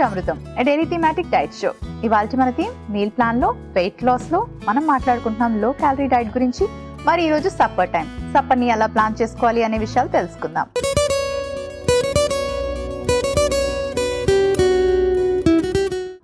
To Amrutham, daily thematic diet show. ఇవాళ మన theme meal plan లో వెయిట్ లాస్ లో మనం మాట్లాడుకుంటున్నాం లో క్యాలరీ డైట్ గురించి. మరి ఈ రోజు సప్పర్ టైం, సప్పర్ ని ఎలా ప్లాన్ చేసుకోవాలి అనే విషయాలు తెలుసుకుందాం.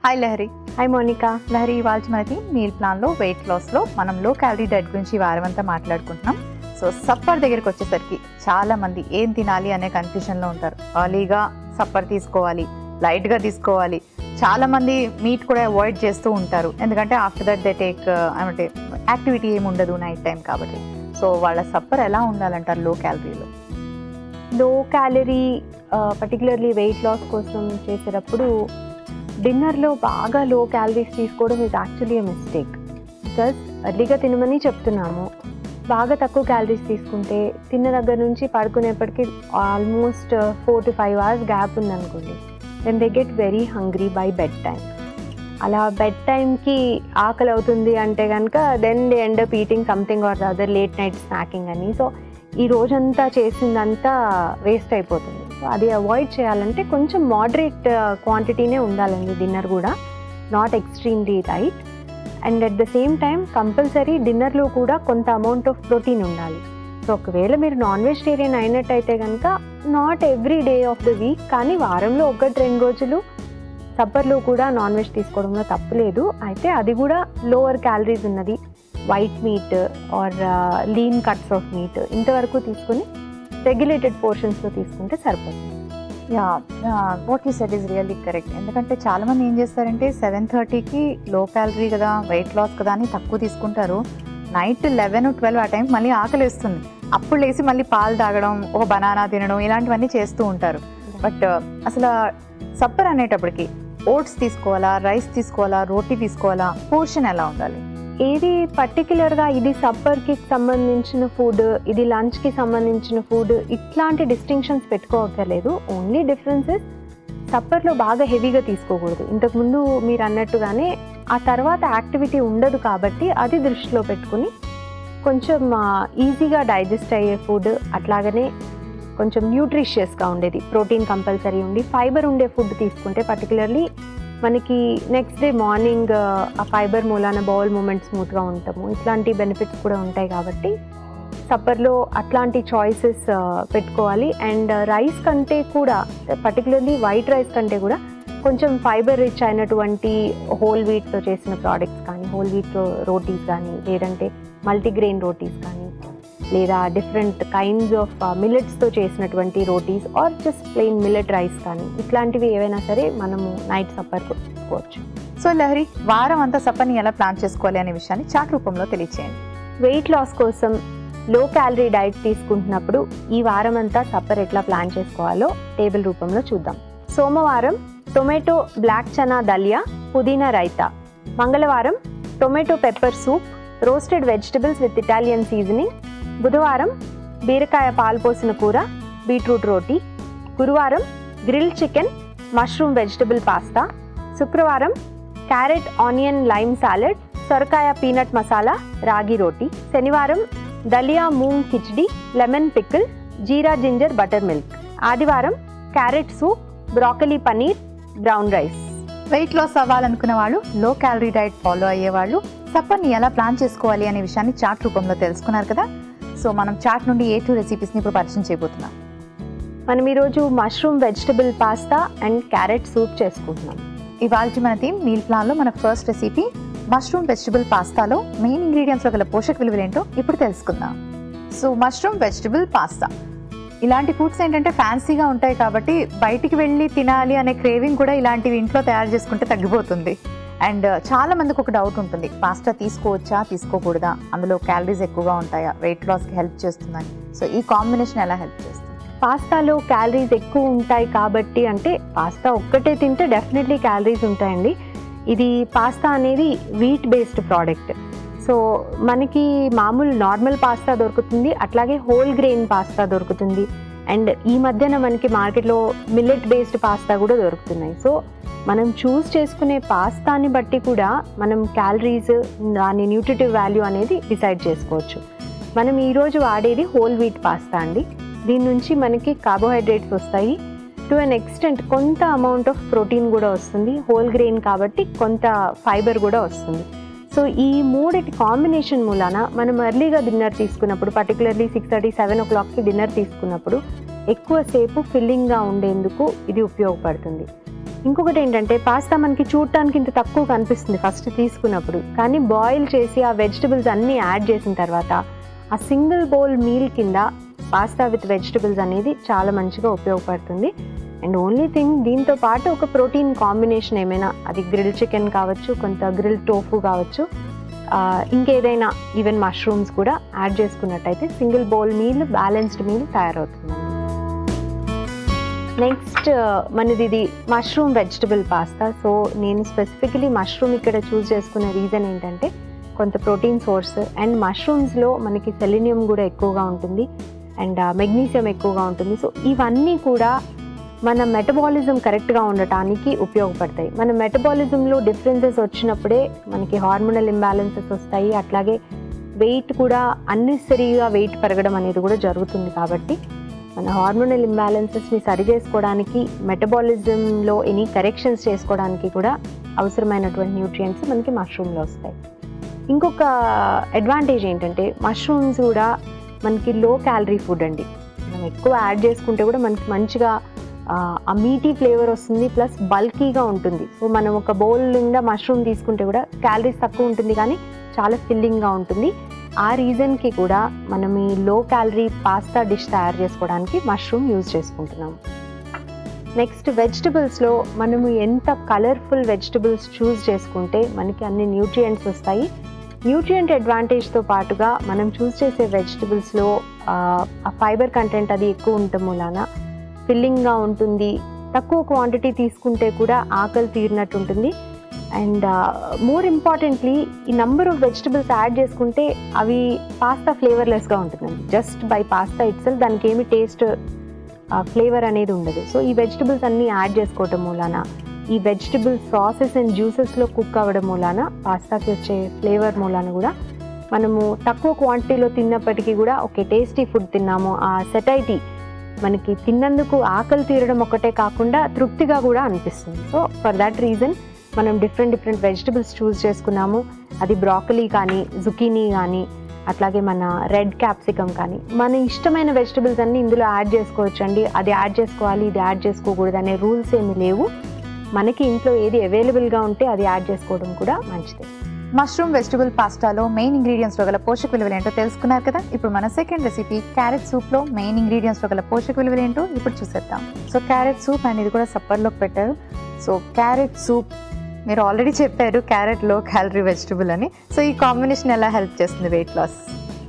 హాయ్ లహరి. హాయ్ మోనికా. లహరి, ఇవాళ మన థీమ్ మీల్ ప్లాన్ లో వెయిట్ లాస్ లో మనం లో క్యాలరీ డైట్ గురించి ఈ వారం అంతా మాట్లాడుకుంటున్నాం. సో సప్పర్ దగ్గరికి వచ్చేసరికి చాలా మంది ఏం తినాలి అనే కన్ఫ్యూజన్ లో ఉంటారు. ఎర్లీగా సప్పర్ తీసుకోవాలి, లైట్ గా తీసుకోవాలి. చాలా మంది మీట్ కూడా అవాయిడ్ చేస్తూ ఉంటారు, ఎందుకంటే ఆఫ్టర్ దట్ దే టేక్ అంటే యాక్టివిటీ ఏమి ఉండదు నైట్ టైం కాబట్టి. సో వాళ్ళ సప్పర్ ఎలా ఉండాలంటారు లో క్యాలరీలో? Low calorie particularly weight loss కోసం చేసేటప్పుడు డిన్నర్లో బాగా లో క్యాలరీస్ తీసుకోవడం is actually a mistake. Because ఎర్లీగా తినమని చెప్తున్నాము, బాగా తక్కువ క్యాలరీస్ తీసుకుంటే తిన్న దగ్గర నుంచి పడుకునేప్పటికీ ఆల్మోస్ట్ 4 to 5 hours గ్యాప్ ఉందనుకోండి, then they get very hungry by bed time. అలా బెడ్ టైంకి ఆకలి అవుతుంది అంటే కనుక then they end up eating something or the other late night snacking అని. సో ఈ రోజంతా చేసిందంతా వేస్ట్ అయిపోతుంది. సో అది అవాయిడ్ చేయాలంటే కొంచెం మోడరేట్ క్వాంటిటీనే ఉండాలండి డిన్నర్ కూడా, not extremely light. And at the same time compulsory డిన్నర్లో కూడా కొంత అమౌంట్ ఆఫ్ ప్రోటీన్ ఉండాలి. సో ఒకవేళ మీరు నాన్ వెజిటేరియన్ అయినట్టయితే కనుక not every day of the week, కానీ వారంలో 1-2 రోజులు సప్పర్లో కూడా నాన్ వెజ్ తీసుకోవడంలో తప్పులేదు. అయితే అది కూడా లోవర్ క్యాలరీస్ ఉన్నది, white meat or lean cuts of meat ఇంతవరకు తీసుకొని రెగ్యులేటెడ్ పోర్షన్స్లో తీసుకుంటే సరిపోతుంది. What you said is really correct. ఎందుకంటే చాలా మంది ఏం చేస్తారంటే 7:30కి లో క్యాలరీ కదా, వెయిట్ లాస్ కదా అని తక్కువ తీసుకుంటారు. నైట్ 11-12 ఆ టైంకి మళ్ళీ ఆకలి వేస్తుంది, అప్పుడు లేసి మళ్ళీ పాలు తాగడం, ఒక బనానా తినడం, ఇలాంటివన్నీ చేస్తూ ఉంటారు. బట్ అసలు సప్పర్ అనేటప్పటికి ఓట్స్ తీసుకోవాలా, రైస్ తీసుకోవాలా, రోటీ తీసుకోవాలా, పోర్షన్ ఎలా ఉండాలి? ఏది పర్టికులర్గా ఇది సప్పర్కి సంబంధించిన ఫుడ్, ఇది లంచ్కి సంబంధించిన ఫుడ్, ఇట్లాంటి డిస్టింక్షన్స్ పెట్టుకోవక్కర్లేదు. ఓన్లీ డిఫరెన్సెస్ సప్పర్లో బాగా హెవీగా తీసుకోకూడదు. ఇంతకుముందు మీరు అన్నట్టుగానే ఆ తర్వాత యాక్టివిటీ ఉండదు కాబట్టి అది దృష్టిలో పెట్టుకుని కొంచెం ఈజీగా డైజెస్ట్ అయ్యే ఫుడ్, అట్లాగనే కొంచెం న్యూట్రిషియస్గా ఉండేది, ప్రోటీన్ కంపల్సరీ ఉండి ఫైబర్ ఉండే ఫుడ్ తీసుకుంటే పర్టికులర్లీ మనకి నెక్స్ట్ డే మార్నింగ్ ఆ ఫైబర్ మూలాన బౌల్ మూమెంట్ స్మూత్గా ఉంటాము, ఇట్లాంటి బెనిఫిట్స్ కూడా ఉంటాయి కాబట్టి సప్పర్లో అట్లాంటి చాయిసెస్ పెట్టుకోవాలి. అండ్ రైస్ కంటే కూడా పర్టికులర్లీ వైట్ రైస్ కంటే కూడా కొంచెం ఫైబర్ రిచ్ అయినటువంటి హోల్ వీట్తో చేసిన ప్రోడక్ట్స్ కానీ, హోల్ వీట్తో రోటీస్ కానీ, లేదంటే మల్టీగ్రెయిన్ రోటీస్ కానీ, లేదా డిఫరెంట్ కైండ్స్ ఆఫ్ మిల్లెట్స్తో చేసినటువంటి rotis or just plain millet rice కానీ, ఇట్లాంటివి ఏవైనా సరే మనము నైట్ సప్పర్కు తీసుకోవచ్చు. సో లహరి, వారం అంతా సప్పర్ని ఎలా ప్లాన్ చేసుకోవాలి అనే విషయాన్ని చార్ట్ రూపంలో తెలియచేయండి. వెయిట్ లాస్ కోసం లో క్యాలరీ డైట్ తీసుకుంటున్నప్పుడు ఈ వారం అంతా సప్పర్ ఎట్లా ప్లాన్ చేసుకోవాలో టేబుల్ రూపంలో చూద్దాం. సోమవారం టొమాటో బ్లాక్ చనా దలియా పుదీనా రైతా. మంగళవారం tomato pepper soup, roasted vegetables with Italian seasoning. బుధవారం బీరకాయ పాలు పోసిన కూర, బీట్రూట్ రోటీ. గురువారం grill chicken, mushroom vegetable pasta. శుక్రవారం క్యారెట్ ఆనియన్ లైమ్ సాలెడ్, సొరకాయ పీనట్ మసాలా, రాగి రోటీ. శనివారం దలియా మూంగ్ కిచ్డీ, లెమన్ పికిల్, జీరా జింజర్ బటర్ మిల్క్. ఆదివారం carrot soup, broccoli paneer, brown rice. Weight loss అవ్వాలనుకున్న వాళ్ళు, లో క్యాలరీ డైట్ ఫాలో అయ్యే వాళ్ళు సప్పర్ని ఎలా ప్లాన్ చేసుకోవాలి అనే విషయాన్ని చార్ట్ రూపంలో తెలుసుకున్నారు కదా. సో మనం చాట్ నుండి ఏ 2 రెసిపీస్ని ఇప్పుడు పరిచయం చేయబోతున్నాం. మనం ఈరోజు mushroom vegetable pasta and carrot soup చేసుకుంటున్నాం. ఇవాళ మన థీమ్ మీల్ ప్లాన్లో మన ఫస్ట్ రెసిపీ మష్రూమ్ వెజిటబుల్ పాస్తాలో మెయిన్ ఇంగ్రీడియంట్స్లో గల పోషక విలువలు ఏంటో ఇప్పుడు తెలుసుకుందాం. సో మష్రూమ్ వెజిటబుల్ పాస్తా, ఇలాంటి ఫుడ్స్ ఏంటంటే ఫ్యాన్సీగా ఉంటాయి కాబట్టి బయటికి వెళ్ళి తినాలి అనే క్రేవింగ్ కూడా ఇలాంటివి ఇంట్లో తయారు చేసుకుంటే తగ్గిపోతుంది. అండ్ చాలా మందికి ఒక డౌట్ ఉంటుంది, పాస్తా తీసుకోవచ్చా తీసుకోకూడదా, అందులో క్యాలరీస్ ఎక్కువగా ఉంటాయా, వెయిట్ లాస్కి హెల్ప్ చేస్తుందని. సో ఈ కాంబినేషన్ ఎలా హెల్ప్ చేస్తుంది? పాస్తాలో క్యాలరీస్ ఎక్కువ ఉంటాయి కాబట్టి, అంటే పాస్తా ఒక్కటే తింటే డెఫినెట్లీ క్యాలరీస్ ఉంటాయండి. ఇది పాస్తా అనేది వీట్ బేస్డ్ ప్రోడక్ట్. సో మనకి మామూలు నార్మల్ పాస్తా దొరుకుతుంది, అట్లాగే హోల్ గ్రెయిన్ పాస్తా దొరుకుతుంది, అండ్ ఈ మధ్యన మనకి మార్కెట్లో మిల్లెట్ బేస్డ్ పాస్తా కూడా దొరుకుతున్నాయి. సో మనం చూస్ చేసుకునే పాస్తాని బట్టి కూడా మనం క్యాలరీస్, దాని న్యూట్రిటివ్ వాల్యూ అనేది డిసైడ్ చేసుకోవచ్చు. మనం ఈరోజు వాడేది హోల్ వీట్ పాస్తా అండి. దీని నుంచి మనకి కార్బోహైడ్రేట్స్ వస్తాయి, టు అన్ ఎక్స్టెంట్ కొంత అమౌంట్ ఆఫ్ ప్రోటీన్ కూడా వస్తుంది, హోల్ గ్రెయిన్ కాబట్టి కొంత ఫైబర్ కూడా వస్తుంది. సో ఈ మూడిటి కాంబినేషన్ మూలాన మనం ఎర్లీగా డిన్నర్ తీసుకున్నప్పుడు, పర్టికులర్లీ 6:30, 7 o'clockకి డిన్నర్ తీసుకున్నప్పుడు ఎక్కువసేపు ఫిల్లింగ్గా ఉండేందుకు ఇది ఉపయోగపడుతుంది. ఇంకొకటి ఏంటంటే పాస్తా మనకి చూడటానికి ఇంత తక్కువ కనిపిస్తుంది ఫస్ట్ తీసుకున్నప్పుడు, కానీ బాయిల్ చేసి ఆ వెజిటబుల్స్ అన్నీ యాడ్ చేసిన తర్వాత ఆ సింగిల్ బౌల్ మీల్ కింద పాస్తా విత్ వెజిటబుల్స్ అనేది చాలా మంచిగా ఉపయోగపడుతుంది. అండ్ ఓన్లీ థింగ్ దీంతో పాటు ఒక ప్రోటీన్ కాంబినేషన్ ఏమైనా, అది గ్రిల్ చికెన్ కావచ్చు, కొంత గ్రిల్ టోఫు కావచ్చు, ఇంకేదైనా ఈవెన్ మష్రూమ్స్ కూడా యాడ్ చేసుకున్నట్టయితే single bowl meal, balanced meal తయారవుతుంది. నెక్స్ట్ మనది ఇది మష్రూమ్ వెజిటబుల్ పాస్తా. సో నేను స్పెసిఫికలీ మష్రూమ్ ఇక్కడ చూస్ చేసుకునే రీజన్ ఏంటంటే కొంత ప్రోటీన్ సోర్స్, అండ్ మష్రూమ్స్లో మనకి సెలీనియం కూడా ఎక్కువగా ఉంటుంది అండ్ మెగ్నీషియం ఎక్కువగా ఉంటుంది. సో ఇవన్నీ కూడా మన మెటబాలిజం కరెక్ట్గా ఉండటానికి ఉపయోగపడతాయి. మన మెటబాలిజంలో డిఫరెన్సెస్ వచ్చినప్పుడే మనకి హార్మోనల్ ఇంబ్యాలెన్సెస్ వస్తాయి, అట్లాగే వెయిట్ కూడా అన్నెసరీగా వెయిట్ పెరగడం అనేది కూడా జరుగుతుంది. కాబట్టి మన హార్మోనల్ ఇంబ్యాలెన్సెస్ని సరి చేసుకోవడానికి, మెటబాలిజంలో ఎనీ కరెక్షన్స్ చేసుకోవడానికి కూడా అవసరమైనటువంటి న్యూట్రియంట్స్ మనకి మష్రూమ్లో వస్తాయి. ఇంకొక అడ్వాంటేజ్ ఏంటంటే మష్రూమ్స్ కూడా మనకి లో క్యాలరీ ఫుడ్ అండి. మనం ఎక్కువ యాడ్ చేసుకుంటే కూడా మనకి మంచిగా ఆ మీటీ ఫ్లేవర్ వస్తుంది, ప్లస్ బల్కీగా ఉంటుంది. సో మనం ఒక బౌల్ నిండా మష్రూమ్ తీసుకుంటే కూడా క్యాలరీస్ తక్కువ ఉంటుంది కానీ చాలా ఫిల్లింగ్గా ఉంటుంది. ఆ రీజన్కి కూడా మనం ఈ లో క్యాలరీ పాస్తా డిష్ తయారు చేసుకోవడానికి మష్రూమ్ యూజ్ చేసుకుంటున్నాం. నెక్స్ట్ వెజిటబుల్స్లో మనము ఎంత కలర్ఫుల్ వెజిటబుల్స్ చూస్ చేసుకుంటే మనకి అన్ని న్యూట్రియంట్స్ వస్తాయి. న్యూట్రియంట్ అడ్వాంటేజ్తో పాటుగా మనం చూస్ చేసే వెజిటబుల్స్లో ఆ ఫైబర్ కంటెంట్ అది ఎక్కువ ఉండటం మూలాన ఫిల్లింగ్గా ఉంటుంది. తక్కువ క్వాంటిటీ తీసుకుంటే కూడా ఆకలి తీరినట్టు ఉంటుంది. అండ్ మోర్ ఇంపార్టెంట్లీ ఈ నంబర్ ఆఫ్ వెజిటబుల్స్ యాడ్ చేసుకుంటే అవి పాస్తా ఫ్లేవర్లెస్గా ఉంటుందండి. జస్ట్ బై పాస్తా ఇట్సెల్ఫ్ దానికి ఏమి టేస్ట్ ఫ్లేవర్ అనేది ఉండదు. సో ఈ వెజిటబుల్స్ అన్నీ యాడ్ చేసుకోవటం మూలాన, ఈ వెజిటబుల్ సాసెస్ అండ్ జ్యూసెస్లో కుక్ అవ్వడం మూలాన, పాస్తాకి వచ్చే ఫ్లేవర్ మూలాన కూడా మనము తక్కువ క్వాంటిటీలో తిన్నప్పటికీ కూడా ఓకే టేస్టీ ఫుడ్ తిన్నాము, ఆ సెటైటీ మనకి తిన్నందుకు ఆకలి తీరడం ఒకటే కాకుండా తృప్తిగా కూడా అనిపిస్తుంది. సో ఫర్ దాట్ రీజన్ మనం డిఫరెంట్ వెజిటబుల్స్ చూస్ చేసుకున్నాము. అది బ్రాకలీ కానీ, జుకీనీ కానీ, అట్లాగే మన రెడ్ క్యాప్సికమ్ కానీ, మన ఇష్టమైన వెజిటబుల్స్ అన్నీ ఇందులో యాడ్ చేసుకోవచ్చు అండి. అది యాడ్ చేసుకోవాలి, ఇది యాడ్ చేసుకోకూడదు అనే రూల్స్ ఏమీ లేవు. మనకి ఇంట్లో ఏది అవైలబుల్గా ఉంటే అది యాడ్ చేసుకోవడం కూడా మంచిది. మష్రూమ్ వెజిటబుల్ పాస్టాలో మెయిన్ ఇంగ్రీడియంట్స్లో గల పోషక విలువలు ఏంటో తెలుసుకున్నారు కదా. ఇప్పుడు మన సెకండ్ రెసిపీ క్యారెట్ సూప్లో మెయిన్ ఇంగ్రీడియంట్స్లో గల పోషక విలువలు ఏంటో ఇప్పుడు చూసేద్దాం. సో క్యారెట్ సూప్ అండ్ ఇది కూడా సప్పర్లోకి పెట్టారు. సో క్యారెట్ సూప్ మీరు ఆల్రెడీ చెప్పారు క్యారెట్ లో క్యాలరీ వెజిటబుల్ అని. సో ఈ కాంబినేషన్ ఎలా హెల్ప్ చేస్తుంది వెయిట్ లాస్?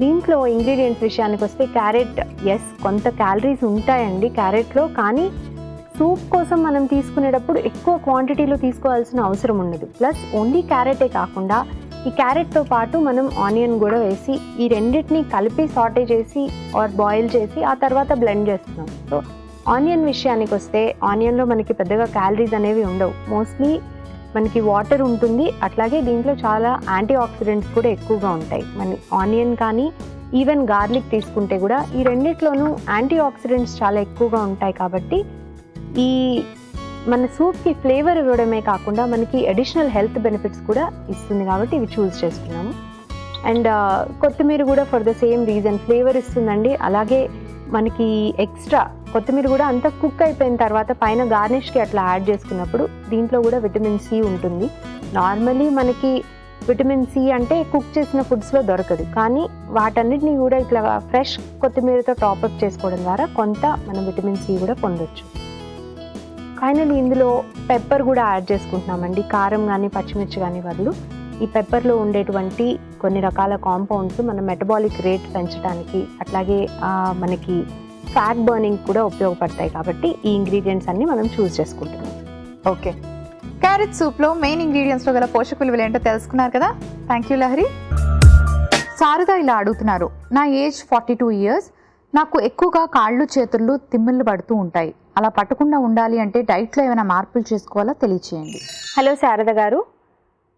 దీంట్లో ఇంగ్రీడియంట్స్ విషయానికి వస్తే క్యారెట్ కొంత క్యాలరీస్ ఉంటాయండి క్యారెట్లో, కానీ సూప్ కోసం మనం తీసుకునేటప్పుడు ఎక్కువ క్వాంటిటీలో తీసుకోవాల్సిన అవసరం ఉండదు. ప్లస్ ఓన్లీ క్యారెటే కాకుండా ఈ క్యారెట్తో పాటు మనం ఆనియన్ కూడా వేసి ఈ రెండింటిని కలిపి సాటే చేసి ఆర్ బాయిల్ చేసి ఆ తర్వాత బ్లెండ్ చేస్తున్నాం. సో ఆనియన్ విషయానికి వస్తే ఆనియన్లో మనకి పెద్దగా క్యాలరీస్ అనేవి ఉండవు. మోస్ట్లీ మనకి వాటర్ ఉంటుంది, అట్లాగే దీంట్లో చాలా యాంటీ ఆక్సిడెంట్స్ కూడా ఎక్కువగా ఉంటాయి. మన ఆనియన్ కానీ ఈవెన్ గార్లిక్ తీసుకుంటే కూడా ఈ రెండిట్లోనూ యాంటీ ఆక్సిడెంట్స్ చాలా ఎక్కువగా ఉంటాయి. కాబట్టి ఈ మన సూప్కి ఫ్లేవర్ ఇవ్వడమే కాకుండా మనకి అడిషనల్ హెల్త్ బెనిఫిట్స్ కూడా ఇస్తుంది, కాబట్టి ఇవి చూస్ చేసుకున్నాము. అండ్ కొత్తిమీర కూడా for the same reason flavour ఇస్తుందండి. అలాగే మనకి ఎక్స్ట్రా కొత్తిమీర కూడా అంతా కుక్ అయిపోయిన తర్వాత పైన గార్నిష్కి అట్లా యాడ్ చేసుకున్నప్పుడు దీంట్లో కూడా విటమిన్ సి ఉంటుంది. నార్మలీ మనకి విటమిన్ సి అంటే కుక్ చేసిన ఫుడ్స్లో దొరకదు, కానీ వాటన్నిటిని కూడా ఇట్లా ఫ్రెష్ కొత్తిమీరతో టాపప్ చేసుకోవడం ద్వారా కొంత మనం విటమిన్ సి కూడా పొందొచ్చు. ఫైనల్లీ ఇందులో పెప్పర్ కూడా యాడ్ చేసుకుంటున్నామండి. కారం కానీ పచ్చిమిర్చి కానీ బదులు ఈ పెప్పర్లో ఉండేటువంటి కొన్ని రకాల కాంపౌండ్స్ మన మెటబాలిక్ రేట్ పెంచడానికి, అట్లాగే మనకి ఫ్యాట్ బర్నింగ్ కూడా ఉపయోగపడతాయి. కాబట్టి ఈ ఇంగ్రీడియంట్స్ అన్ని మనం చూస్ చేసుకుంటున్నాం. ఓకే, క్యారెట్ సూప్లో మెయిన్ ఇంగ్రీడియంట్స్లో గల పోషక విలువలు ఏంటో తెలుసుకున్నారు కదా. Thank you Lahari. శారద ఇలా అడుగుతున్నారు, నా ఏజ్ 42 years, నాకు ఎక్కువగా కాళ్ళు చేతులు తిమ్మిళ్ళు పడుతూ ఉంటాయి. అలా పట్టకుండా ఉండాలి అంటే డైట్లో ఏమైనా మార్పులు చేసుకోవాలో తెలియచేయండి. హలో శారద గారు,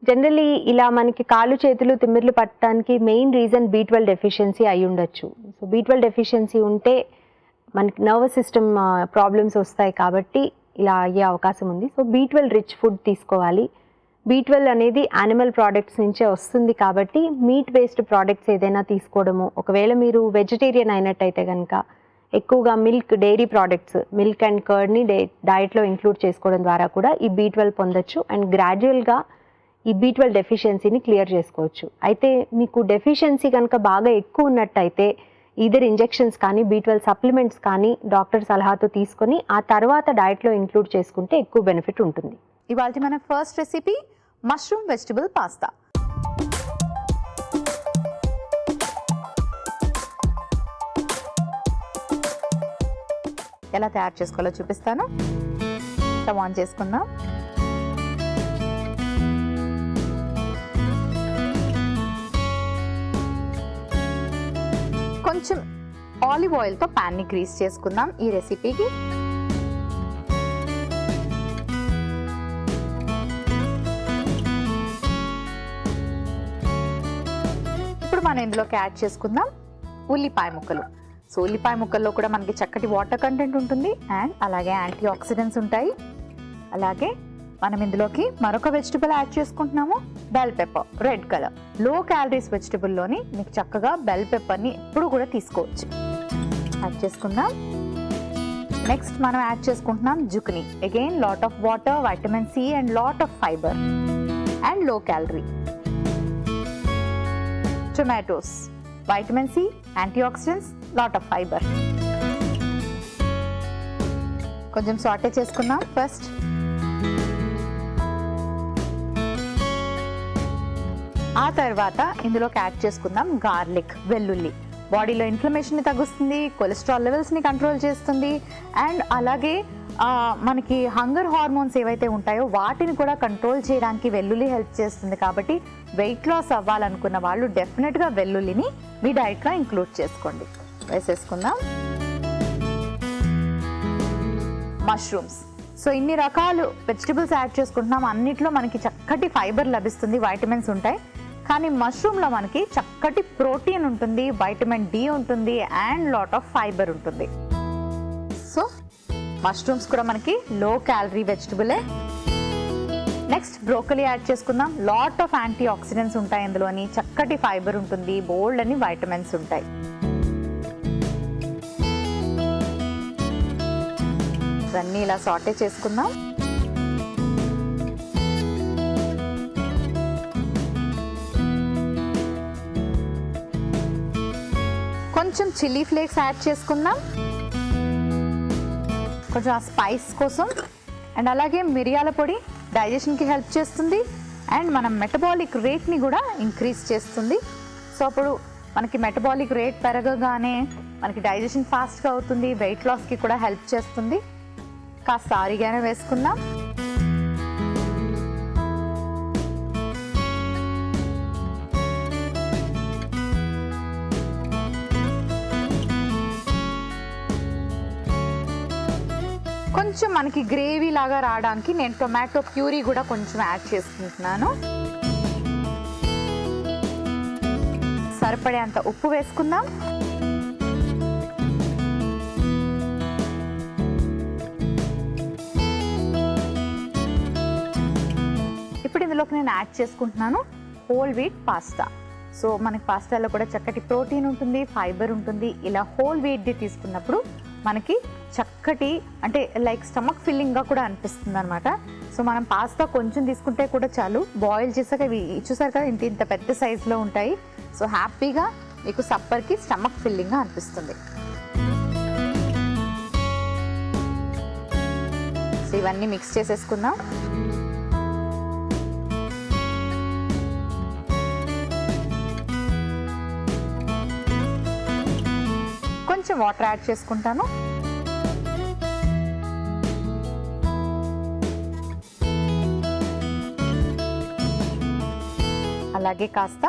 జనరలీ ఇలా మనకి కాళ్ళు చేతులు తిమ్మిర్లు పట్టడానికి మెయిన్ రీజన్ B12 డెఫిషియన్సీ అయి ఉండొచ్చు. సో B12 డెఫిషియన్సీ ఉంటే మనకి నర్వస్ సిస్టమ్ ప్రాబ్లమ్స్ వస్తాయి కాబట్టి ఇలా అయ్యే అవకాశం ఉంది. సో B12 రిచ్ ఫుడ్ తీసుకోవాలి. B12 అనేది యానిమల్ ప్రోడక్ట్స్ నుంచే వస్తుంది కాబట్టి మీట్ బేస్డ్ ప్రోడక్ట్స్ ఏదైనా తీసుకోవడము, ఒకవేళ మీరు వెజిటేరియన్ అయినట్టయితే కనుక ఎక్కువగా milk, dairy products, milk and కర్డ్ని డైట్లో ఇంక్లూడ్ చేసుకోవడం ద్వారా కూడా ఈ B12 పొందొచ్చు అండ్ గ్రాడ్యువల్గా ఈ B12 డెఫిషియన్సీని క్లియర్ చేసుకోవచ్చు. అయితే మీకు డెఫిషియన్సీ కనుక బాగా ఎక్కువ ఉన్నట్టయితే ఈదర్ ఇంజెక్షన్స్ కానీ B12 సప్లిమెంట్స్ కానీ డాక్టర్ సలహాతో తీసుకొని ఆ తర్వాత డైట్లో ఇంక్లూడ్ చేసుకుంటే ఎక్కువ బెనిఫిట్ ఉంటుంది. ఇవాళ మన first recipe mushroom vegetable pasta. ఎలా తయారు చేసుకోవాలో చూపిస్తాను. స్టవ్ ఆన్ చేసుకుందాం. కొంచెం ఆలివ్ ఆయిల్తో ప్యాన్ని గ్రీస్ చేసుకుందాం ఈ రెసిపీకి. ఇప్పుడు మనం ఇందులోకి యాడ్ చేసుకుందాం ఉల్లిపాయ ముక్కలు. సో ఉల్లిపాయ ముక్కల్లో కూడా మనకి చక్కటి వాటర్ కంటెంట్ ఉంటుంది అండ్ అలాగే యాంటీ ఆక్సిడెంట్స్ ఉంటాయి. అలాగే మనం ఇందులోకి మరొక వెజిటబుల్ యాడ్ చేసుకుంటున్నాము, బెల్ పెప్పర్, రెడ్ కలర్. లో క్యాలరీస్ వెజిటబుల్లోని మీకు చక్కగా బెల్ పెప్పర్ని ఎప్పుడు కూడా తీసుకోవచ్చు. యాడ్ చేసుకుందాం. నెక్స్ట్ మనం యాడ్ చేసుకుంటున్నాం zucchini. Again lot of water, vitamin C and lot of fibre and low calorie. Tomatoes, vitamin C, anti oxidants, lot of fibre. కొంచెం సాటే చేసుకుందాం ఫస్ట్. ఆ తర్వాత ఇందులోకి యాడ్ చేసుకుందాం గార్లిక్, వెల్లుల్లి. బాడీలో ఇన్ఫ్లమేషన్ని తగ్గిస్తుంది, కొలెస్ట్రాల్ లెవెల్స్ని కంట్రోల్ చేస్తుంది అండ్ అలాగే మనకి హంగర్ హార్మోన్స్ ఏవైతే ఉంటాయో వాటిని కూడా కంట్రోల్ చేయడానికి వెల్లుల్లి హెల్ప్ చేస్తుంది. కాబట్టి వెయిట్ లాస్ అవ్వాలనుకున్న వాళ్ళు డెఫినెట్గా వెల్లుల్లిని మీ డైట్లో ఇంక్లూడ్ చేసుకోండి. వేసేసుకుందాం. మష్రూమ్స్. సో ఇన్ని రకాలు వెజిటబుల్స్ యాడ్ చేసుకుంటున్నాం. అన్నిట్లో మనకి చక్కటి ఫైబర్ లభిస్తుంది, వైటమిన్స్ ఉంటాయి. కానీ మష్రూమ్లో మనకి చక్కటి ప్రోటీన్ ఉంటుంది, వైటమిన్ డి ఉంటుంది అండ్ లాట్ ఆఫ్ ఫైబర్ ఉంటుంది. సో మష్రూమ్స్ కూడా మనకి లో క్యాలరీ వెజిటబులే. నెక్స్ట్ బ్రోకలీ యాడ్ చేసుకుందాం. లాట్ ఆఫ్ యాంటీ ఆక్సిడెంట్స్ ఉంటాయి ఇందులోని, చక్కటి ఫైబర్ ఉంటుంది, బోల్డ్ అని వైటమిన్స్ ఉంటాయి. ఇవన్నీ ఇలా సాటే చేసుకుందాం. కొంచెం చిల్లీ ఫ్లేక్స్ యాడ్ చేసుకుందాం, కొంచెం ఆ స్పైస్ కోసం. అండ్ అలాగే మిరియాల పొడి డైజెషన్కి హెల్ప్ చేస్తుంది అండ్ మన మెటబాలిక్ రేట్ని కూడా ఇంక్రీజ్ చేస్తుంది. సో అప్పుడు మనకి మెటబాలిక్ రేట్ పెరగగానే మనకి డైజెషన్ ఫాస్ట్గా అవుతుంది, వెయిట్ లాస్కి కూడా హెల్ప్ చేస్తుంది. కాస్త ఆరిగానే వేసుకుందాం. కొంచెం మనకి గ్రేవీ లాగా రావడానికి నేను టొమాటో ప్యూరీ కూడా కొంచెం యాడ్ చేసుకుంటున్నాను. సరిపడే అంత ఉప్పు వేసుకుందాం. ఇప్పుడు ఇందులోకి నేను యాడ్ చేసుకుంటున్నాను హోల్ వీట్ పాస్తా. సో మనకి పాస్తాలో కూడా చక్కటి ప్రోటీన్ ఉంటుంది, ఫైబర్ ఉంటుంది. ఇలా హోల్ వీట్ది తీసుకున్నప్పుడు మనకి చక్కటి అంటే లైక్ స్టమక్ ఫిల్లింగ్గా కూడా అనిపిస్తుంది అనమాట. సో మనం పాస్తా కొంచెం తీసుకుంటే కూడా చాలు. బాయిల్ చేసాక ఇవి చూసారు కదా ఇంత ఇంత పెద్ద సైజులో ఉంటాయి. సో హ్యాపీగా మీకు సప్పర్కి స్టమక్ ఫిల్లింగ్గా అనిపిస్తుంది. సో ఇవన్నీ మిక్స్ చేసేసుకుందాం. కొంచెం వాటర్ యాడ్ చేసుకుంటాను. అలాగే కాస్త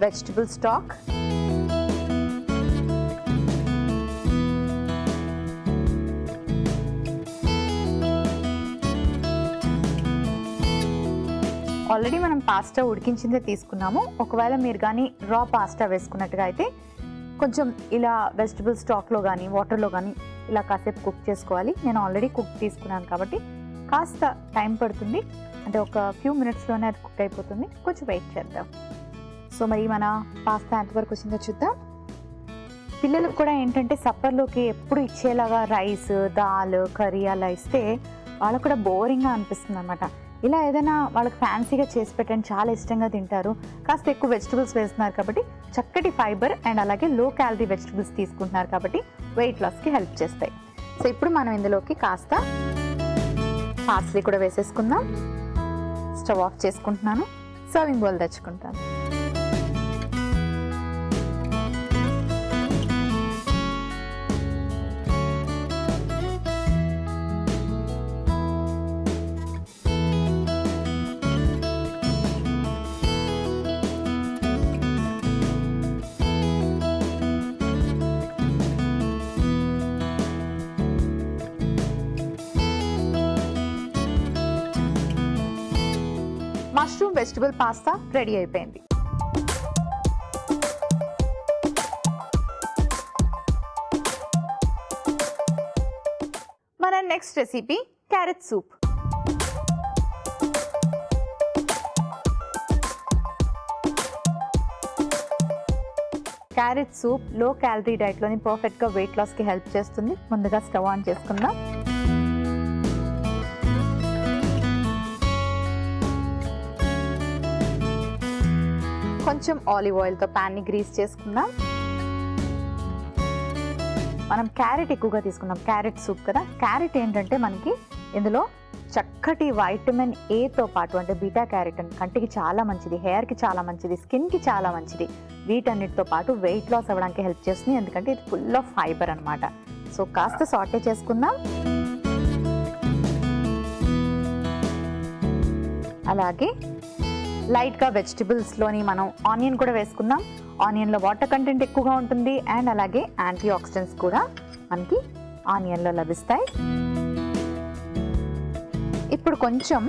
వెజిటబుల్ స్టాక్, ఆల్రెడీ మనం పాస్తా ఉడికించిందే తీసుకున్నాము. ఒకవేళ మీరు కానీ రా పాస్తా వేసుకున్నట్టుగా అయితే కొంచెం ఇలా వెజిటబుల్ స్టాక్లో కానీ వాటర్లో కానీ ఇలా కాసేపు కుక్ చేసుకోవాలి. నేను ఆల్రెడీ కుక్ తీసుకున్నాను కాబట్టి కాస్త టైం పడుతుంది, అంటే ఒక ఫ్యూ మినిట్స్లోనే అది కుక్ అయిపోతుంది. కొంచెం వెయిట్ చేద్దాం. సో మరి మన పాస్తా ఎంతవరకు వచ్చిందో చూద్దాం. పిల్లలకు కూడా ఏంటంటే సప్పర్లోకి ఎప్పుడు ఇచ్చేలాగా రైస్, దాల్, కర్రీ అలా ఇస్తే వాళ్ళకు కూడా బోరింగ్గా అనిపిస్తుంది అనమాట. ఇలా ఏదైనా వాళ్ళకి ఫ్యాన్సీగా చేసి పెట్టండి, చాలా ఇష్టంగా తింటారు. కాస్త ఎక్కువ వెజిటబుల్స్ వేస్తున్నారు కాబట్టి చక్కటి ఫైబర్ అండ్ అలాగే లో క్యాలరీ వెజిటబుల్స్ తీసుకుంటున్నారు కాబట్టి వెయిట్ లాస్కి హెల్ప్ చేస్తాయి. సో ఇప్పుడు మనం ఇందులోకి కాస్త పార్స్లీ కూడా వేసేసుకుందాం. స్టవ్ ఆఫ్ చేసుకుంటున్నాను, సర్వింగ్ బౌల్ తెచ్చుకుంటాను. మష్రూమ్ వెజిటబుల్ పాస్తా రెడీ అయిపోయింది. మన next recipe carrot soup. Carrot soup low calorie డైట్లోని పర్ఫెక్ట్గా వెయిట్ లాస్కి హెల్ప్ చేస్తుంది. ముందుగా స్టవ్ ఆన్ చేసుకుందాం. కొంచెం ఆలివ్ ఆయిల్తో ప్యాన్ని గ్రీస్ చేసుకుందాం. మనం క్యారెట్ ఎక్కువగా తీసుకున్నాం, క్యారెట్ సూప్ కదా. క్యారెట్ ఏంటంటే మనకి ఇందులో చక్కటి వైటమిన్ ఏతో పాటు, అంటే బీటా క్యారెటిన్ కంటికి చాలా మంచిది, హెయిర్కి చాలా మంచిది, స్కిన్కి చాలా మంచిది. వీటన్నిటితో పాటు వెయిట్ లాస్ అవ్వడానికి హెల్ప్ చేస్తుంది, ఎందుకంటే ఇది ఫుల్ ఆఫ్ ఫైబర్ అనమాట. సో కాస్త సాటే చేసుకుందాం. అలాగే లైట్గా వెజిటబుల్స్లోని మనం ఆనియన్ కూడా వేసుకుందాం. ఆనియన్లో వాటర్ కంటెంట్ ఎక్కువగా ఉంటుంది అండ్ అలాగే యాంటీ ఆక్సిడెంట్స్ కూడా మనకి ఆనియన్లో లభిస్తాయి. ఇప్పుడు కొంచెం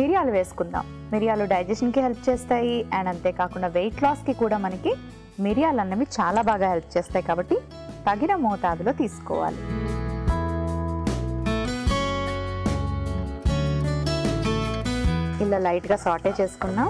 మిరియాలు వేసుకుందాం. మిరియాలు డైజెషన్కి హెల్ప్ చేస్తాయి అండ్ అంతేకాకుండా వెయిట్ లాస్కి కూడా మనకి మిరియాలు అన్నవి చాలా బాగా హెల్ప్ చేస్తాయి కాబట్టి తగిన మోతాదులో తీసుకోవాలి. ఇలా లైట్గా సాటే చేసుకున్నాం.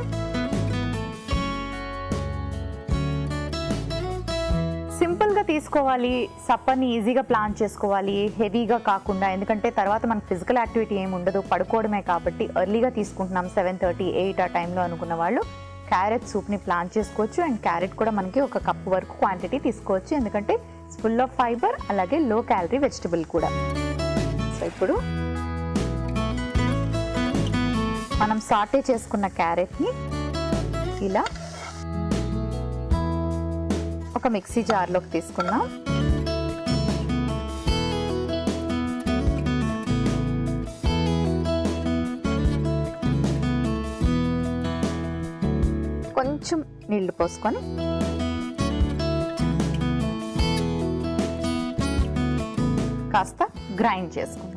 సింపుల్గా తీసుకోవాలి, సప్పర్ని ఈజీగా ప్లాన్ చేసుకోవాలి, హెవీగా కాకుండా. ఎందుకంటే తర్వాత మనకు ఫిజికల్ యాక్టివిటీ ఏమి ఉండదు, పడుకోవడమే కాబట్టి ఎర్లీగా తీసుకుంటున్నాం. 7:30, 8 ఆ టైంలో అనుకున్న వాళ్ళు క్యారెట్ సూప్ని ప్లాన్ చేసుకోవచ్చు. అండ్ క్యారెట్ కూడా మనకి 1 కప్ వరకు క్వాంటిటీ తీసుకోవచ్చు, ఎందుకంటే ఫుల్ ఆఫ్ ఫైబర్ అలాగే లో క్యాలరీ వెజిటబుల్ కూడా. సో ఇప్పుడు మనం సాటే చేసుకున్న క్యారెట్ని ఇలా ఒక మిక్సీ జార్లోకి తీసుకుందాం. కొంచెం నీళ్లు పోసుకొని కాస్త గ్రైండ్ చేసుకుందాం.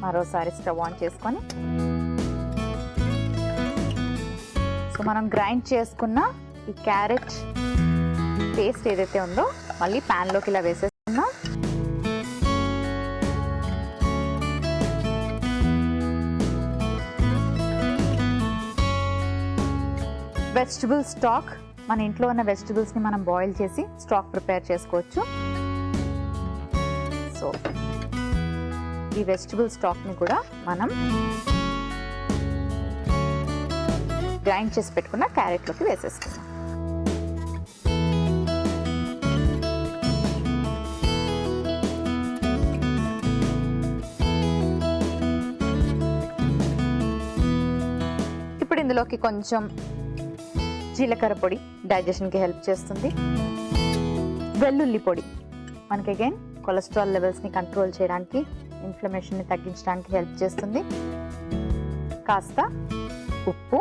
మరోసారి స్టవ్ ఆన్ చేసుకొని సో మనం గ్రైండ్ చేసుకున్న ఈ క్యారెట్ పేస్ట్ ఏదైతే ఉందో మళ్ళీ ప్యాన్లోకి ఇలా వేసేసుకున్నాం. వెజిటబుల్ స్టాక్, మన ఇంట్లో ఉన్న వెజిటబుల్స్ని మనం బాయిల్ చేసి స్టాక్ ప్రిపేర్ చేసుకోవచ్చు. సో ఈ వెజిటబుల్ స్టాక్ని కూడా మనం గ్రైండ్ చేసి పెట్టుకున్న క్యారెట్లోకి వేసేసుకుందాం. ఇప్పుడు ఇందులోకి కొంచెం జీలకర్ర పొడి, డైజెషన్కి హెల్ప్ చేస్తుంది. వెల్లుల్లి పొడి మనకి అగైన్ కొలెస్ట్రాల్ లెవెల్స్ని కంట్రోల్ చేయడానికి, ఇన్ఫ్లమేషన్ని తగ్గించడానికి హెల్ప్ చేస్తుంది. కాస్త ఉప్పు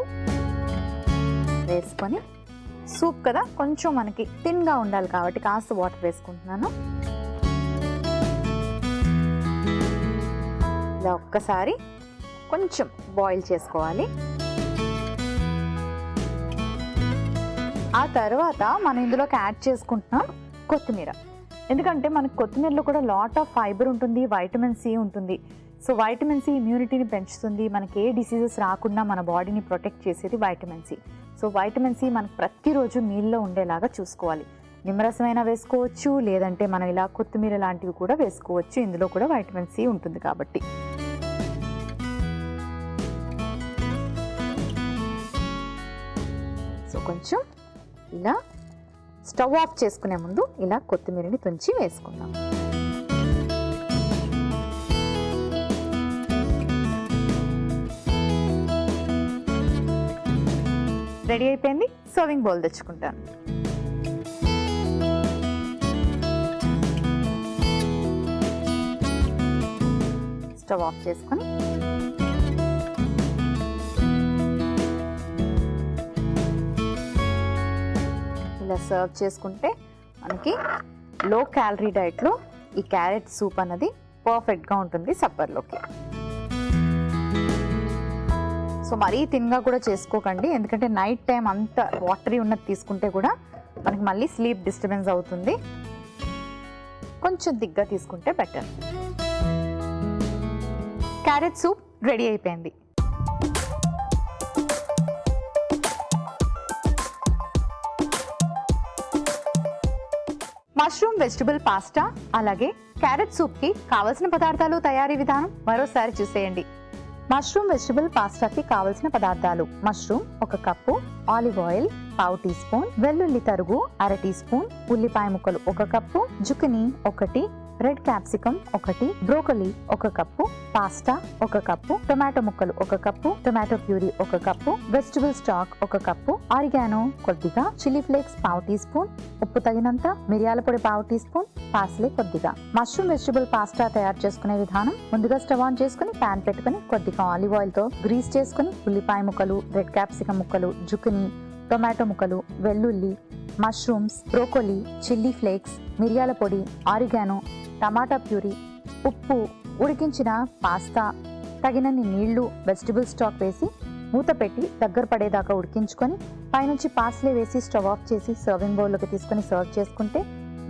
వేసుకొని, సూప్ కదా కొంచెం మనకి థిన్గా ఉండాలి కాబట్టి కాస్త వాటర్ వేసుకుంటున్నాను. ఇలా ఒక్కసారి కొంచెం బాయిల్ చేసుకోవాలి. ఆ తర్వాత మనం ఇందులోకి యాడ్ చేసుకుంటున్నాం కొత్తిమీర. ఎందుకంటే మనకి కొత్తిమీరలో కూడా లాట్ ఆఫ్ ఫైబర్ ఉంటుంది, వైటమిన్ సి ఉంటుంది. సో వైటమిన్ సి ఇమ్యూనిటీని పెంచుతుంది, మనకి ఏ డిసీజెస్ రాకుండా మన బాడీని ప్రొటెక్ట్ చేసేది vitamin C. So vitamin C మనకు ప్రతిరోజు మీల్లో ఉండేలాగా చూసుకోవాలి. నిమ్మరసమైనా వేసుకోవచ్చు, లేదంటే మనం ఇలా కొత్తిమీర లాంటివి కూడా వేసుకోవచ్చు, ఇందులో కూడా వైటమిన్ సి ఉంటుంది కాబట్టి. సో కొంచెం ఇలా స్టవ్ ఆఫ్ చేసుకునే ముందు ఇలా కొత్తిమీరని తుంచి వేసుకుందాం. రెడీ అయిపోయింది. సర్వింగ్ బౌల్ తెచ్చుకుంటాను. స్టవ్ ఆఫ్ చేసుకొని ఇలా సర్వ్ చేసుకుంటే మనకి లో క్యాలరీ డైట్లో ఈ క్యారెట్ సూప్ అన్నది పర్ఫెక్ట్గా ఉంటుంది సప్పర్లోకి. సో మరీ తిన్గా కూడా చేసుకోకండి, ఎందుకంటే నైట్ టైం అంత వాటరీ ఉన్నది తీసుకుంటే కూడా మనకి మళ్ళీ స్లీప్ డిస్టర్బెన్స్ అవుతుంది. కొంచెం దిగ్గా తీసుకుంటే బెటర్. క్యారెట్ సూప్ రెడీ అయిపోయింది. మష్రూమ్ వెజిటబుల్ పాస్తా అలాగే క్యారెట్ సూప్కి కావలసిన పదార్థాలు, తయారీ విధానం మరోసారి చూసేయండి. మష్రూమ్ వెజిటబుల్ పాస్తాకి కావలసిన పదార్థాలు: మష్రూమ్ 1 కప్పు, ఆలివ్ ఆయిల్ పావు టీ స్పూన్, వెల్లుల్లి తరుగు 1/2 టీ స్పూన్, ఉల్లిపాయ ముక్కలు 1 cup, zucchini 1, red capsicum 1, broccoli 1 cup, pasta 1 cup, tomato ముక్కలు 1 cup, tomato puree 1 cup, vegetable stock 1 cup, oregano కొద్దిగా, చిల్లీ ఫ్లేక్స్ పావు టీ స్పూన్, ఉప్పు తగినంత, మిరియాల పొడి పావు టీ స్పూన్, పార్స్లే కొద్దిగా. మష్రూమ్ వెజిటబుల్ పాస్తా తయారు చేసుకునే విధానం: ముందుగా స్టవ్ ఆన్ చేసుకుని ప్యాన్ పెట్టుకుని కొద్దిగా ఆలివ్ ఆయిల్ తో గ్రీస్ చేసుకుని ఉల్లిపాయ ముక్కలు, రెడ్ క్యాప్సికమ్ ముక్కలు, జుకినీ, టొమాటో ముక్కలు, వెల్లుల్లి, మష్రూమ్స్, బ్రోకోలీ, చిల్లీ ఫ్లేక్స్, మిరియాల పొడి, ఆరిగానో, టమాటా ప్యూరీ, ఉప్పు, ఉడికించిన పాస్తా, తగినన్ని నీళ్లు, వెజిటబుల్ స్టాక్ వేసి మూత పెట్టి దగ్గర పడేదాకా ఉడికించుకొని పైనుంచి పార్స్లే వేసి స్టవ్ ఆఫ్ చేసి సర్వింగ్ బౌల్లోకి తీసుకొని సర్వ్ చేసుకుంటే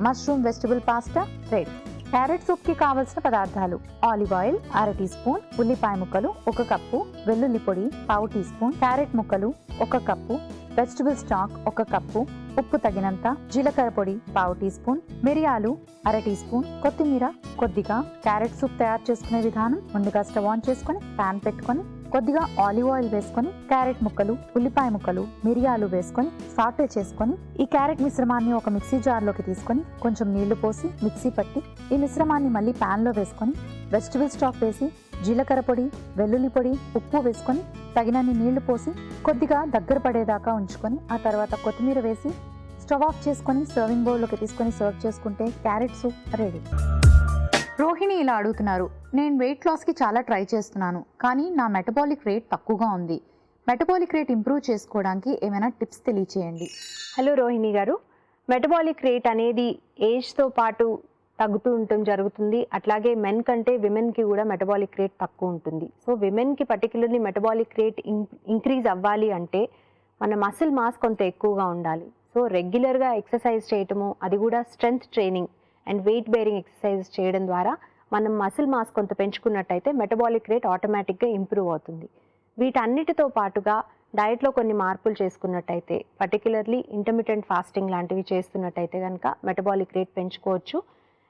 mushroom vegetable pasta ready. Carrot సూప్కి కావలసిన పదార్థాలు: ఆలివ్ ఆయిల్ 1/2 టీ స్పూన్, ఉల్లిపాయ ముక్కలు 1 కప్పు, వెల్లుల్లి పొడి పావు టీ స్పూన్, క్యారెట్ ముక్కలు 1 కప్పు, వెజిటబుల్ స్టాక్ 1 కప్పు, ఉప్పు తగినంత, జీలకర్ర పొడి పావు టీ స్పూన్, మిరియాలు 1/2 టీ స్పూన్, కొత్తిమీర కొద్దిగా. క్యారెట్ సూప్ తయారు చేసుకునే విధానం: ముందుగా స్టవ్ ఆన్ చేసుకొని ప్యాన్ పెట్టుకొని కొద్దిగా ఆలివ్ ఆయిల్ వేసుకొని క్యారెట్ ముక్కలు, ఉల్లిపాయ ముక్కలు, మిరియాలు వేసుకొని సాటే చేసుకొని ఈ క్యారెట్ మిశ్రమాన్ని ఒక మిక్సీ జార్లోకి తీసుకొని కొంచెం నీళ్లు పోసి మిక్సీ పట్టి ఈ మిశ్రమాన్ని మళ్ళీ ప్యాన్లో వేసుకొని వెజిటబుల్ స్టాక్ వేసి జీలకర్ర పొడి, వెల్లుల్లి పొడి, ఉప్పు వేసుకొని తగినన్ని నీళ్లు పోసి కొద్దిగా దగ్గర పడేదాకా ఉంచుకొని ఆ తర్వాత కొత్తిమీర వేసి స్టవ్ ఆఫ్ చేసుకొని సర్వింగ్ బౌల్లోకి తీసుకొని సర్వ్ చేసుకుంటే క్యారెట్ సూప్ రెడీ. రోహిణి ఇలా అడుగుతున్నారు: నేను వెయిట్ లాస్కి చాలా ట్రై చేస్తున్నాను, కానీ నా మెటబాలిక్ రేట్ తక్కువగా ఉంది. మెటబాలిక్ రేట్ ఇంప్రూవ్ చేసుకోవడానికి ఏమైనా టిప్స్ తెలియచేయండి. హలో రోహిణి గారు, మెటబాలిక్ రేట్ అనేది ఏజ్తో పాటు తగ్గుతూ ఉండటం జరుగుతుంది. అట్లాగే మెన్ కంటే విమెన్కి కూడా మెటబాలిక్ రేట్ తక్కువ ఉంటుంది. సో విమెన్కి పర్టికులర్లీ మెటబాలిక్ రేట్ ఇంక్రీజ్ అవ్వాలి అంటే మన మసిల్ మాస్ కొంత ఎక్కువగా ఉండాలి. సో రెగ్యులర్గా ఎక్సర్సైజ్ చేయటము, అది కూడా strength training and weight bearing exercise చేయడం ద్వారా మనం మసిల్ మాస్ కొంత పెంచుకున్నట్టయితే మెటబాలిక్ రేట్ ఆటోమేటిక్గా ఇంప్రూవ్ అవుతుంది. వీటన్నిటితో పాటుగా డయట్లో కొన్ని మార్పులు చేసుకున్నట్టయితే, పర్టికులర్లీ ఇంటర్మిటెంట్ ఫాస్టింగ్ లాంటివి చేస్తున్నట్టయితే కనుక మెటబాలిక్ రేట్ పెంచుకోవచ్చు.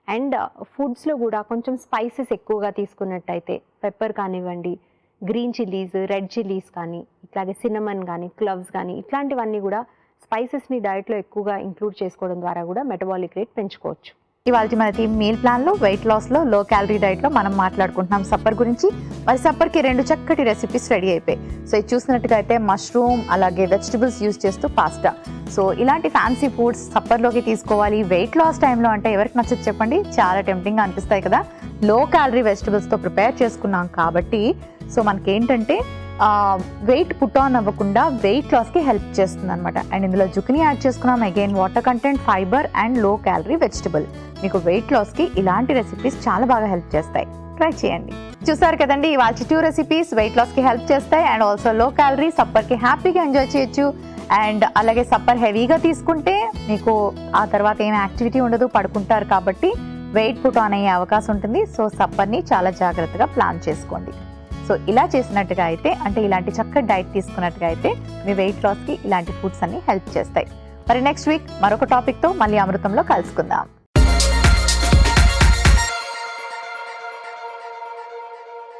అండ్ ఫుడ్స్లో కూడా కొంచెం స్పైసెస్ ఎక్కువగా తీసుకున్నట్టయితే, పెప్పర్ కానివ్వండి, గ్రీన్ చిల్లీస్, రెడ్ చిల్లీస్ కానీ, ఇట్లాగే సిన్నమన్ కానీ, క్లవ్స్ కానీ, ఇట్లాంటివన్నీ కూడా స్పైసెస్ని డయట్లో ఎక్కువగా ఇంక్లూడ్ చేసుకోవడం ద్వారా కూడా మెటబాలిక్ రేట్ పెంచుకోవచ్చు. ఇవాళ మన టీమ్ మీల్ ప్లాన్లో వెయిట్ లాస్లో లో క్యాలరీ డైట్లో మనం మాట్లాడుకుంటున్నాం సప్పర్ గురించి. మరి సప్పర్కి 2 చక్కటి రెసిపీస్ రెడీ అయిపోయాయి. సో ఇది చూసినట్టుగా అయితే మష్రూమ్ అలాగే వెజిటబుల్స్ యూజ్ చేస్తూ పాస్తా. సో ఇలాంటి ఫ్యాన్సీ ఫుడ్స్ సప్పర్లోకి తీసుకోవాలి వెయిట్ లాస్ టైంలో అంటే ఎవరికి నచ్చదు చెప్పండి? చాలా టెంప్టింగ్గా అనిపిస్తాయి కదా. లో క్యాలరీ వెజిటబుల్స్తో ప్రిపేర్ చేసుకున్నాం కాబట్టి సో మనకేంటంటే వెయిట్ పుట్ ఆన్ అవ్వకుండా వెయిట్ లాస్కి హెల్ప్ చేస్తుంది అనమాట. అండ్ ఇందులో జుకినీ యాడ్ చేసుకున్నాం, again water content, fibre and low calorie vegetable. మీకు వెయిట్ లాస్కి ఇలాంటి రెసిపీస్ చాలా బాగా హెల్ప్ చేస్తాయి, ట్రై చేయండి. చూసారు కదండి, ఇవాళ 2 రెసిపీస్ వెయిట్ లాస్కి హెల్ప్ చేస్తాయి అండ్ ఆల్సో లో క్యాలరీ, సప్పర్కి హ్యాపీగా ఎంజాయ్ చేయొచ్చు. అండ్ అలాగే సప్పర్ హెవీగా తీసుకుంటే మీకు ఆ తర్వాత ఏం యాక్టివిటీ ఉండదు, పడుకుంటారు కాబట్టి వెయిట్ పుట్ ఆన్ అయ్యే అవకాశం ఉంటుంది. సో సప్పర్ని చాలా జాగ్రత్తగా ప్లాన్ చేసుకోండి. సో ఇలా చేసినట్టుగా అయితే, అంటే ఇలాంటి చక్కటి డైట్ తీసుకున్నట్టుగా అయితే మీ వెయిట్ లాస్కి ఇలాంటి ఫుడ్స్ అన్ని హెల్ప్ చేస్తాయి. మరి నెక్స్ట్ వీక్ మరొక టాపిక్తో మళ్ళీ అమృతంలో కలుసుకుందాం.